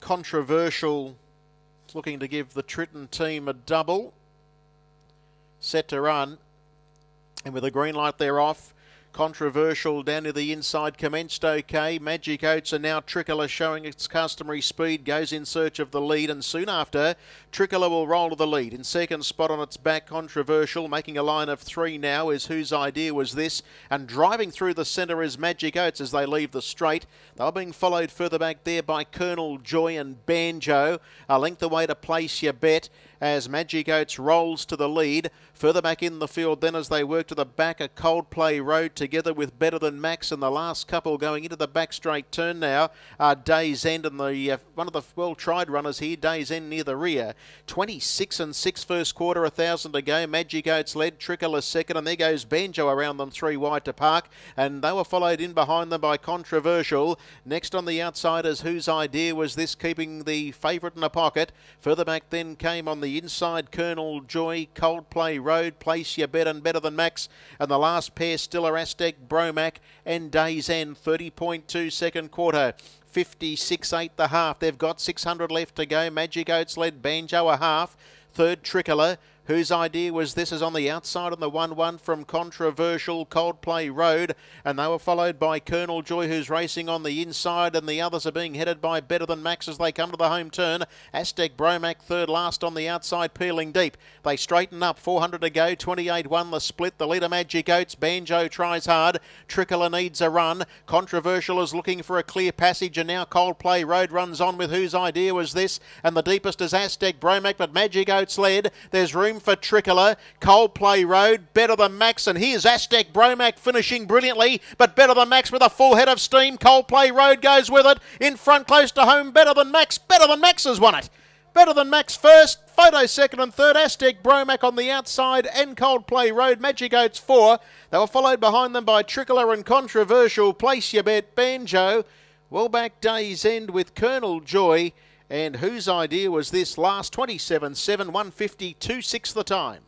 Controversial looking to give the Tritton team a double. Set to run. And with a green light they're off. Controversial down to the inside commenced okay. Magic Oats are now Tricolour showing its customary speed, goes in search of the lead, and soon after Tricolour will roll to the lead. In second spot on its back, Controversial, making a line of 3 now is Whose Idea Was This, and driving through the centre is Magic Oats as they leave the straight. They're being followed further back there by Colonel Joy and Banjo, a length away to Place Your Bet as Magic Oats rolls to the lead. Further back in the field then as they work to the back, a Coldplay Road together with Better Than Max, and the last couple going into the back straight turn now are Day's End and the one of the well-tried runners here, Day's End near the rear. 26 and 6 first quarter, 1,000 to go. Magic Oats led, Tricolour second, and there goes Banjo around them 3 wide to park, and they were followed in behind them by Controversial. Next on the outside is Whose Idea Was This, keeping the favourite in a pocket. Further back then came on the inside Colonel Joy, Coldplay Road, Place Your Bet, and Better Than Max, and the last pair still are Aztec Bromac and Day's End. 30.2 second quarter, 56.8 the half. They've got 600 left to go. Magic Oats led, Banjo a half. Third Tricolour. Whose Idea Was This is on the outside on the 1-1 from Controversial, Coldplay Road, and they were followed by Colonel Joy, who's racing on the inside, and the others are being headed by Better Than Max as they come to the home turn. Aztec Bromac third last on the outside, peeling deep. They straighten up, 400 to go, 28-1 the split. The leader Magic Oats, Banjo tries hard, Tricolour needs a run. Controversial is looking for a clear passage, and now Coldplay Road runs on with Whose Idea Was This, and the deepest is Aztec Bromac, but Magic Oats led. There's room for Tricolour, Coldplay Road, Better Than Max, and here's Aztec Bromac finishing brilliantly, but Better Than Max with a full head of steam. Coldplay Road goes with it. In front, close to home, Better Than Max. Better Than Max has won it. Better Than Max first, Photo second and third, Aztec Bromac on the outside, and Coldplay Road, Magic Oats 4. They were followed behind them by Tricolour and Controversial, Place Your Bet, Banjo, well back Day's End with Colonel Joy, and Whose Idea Was This last 27.7, 150.26 the time.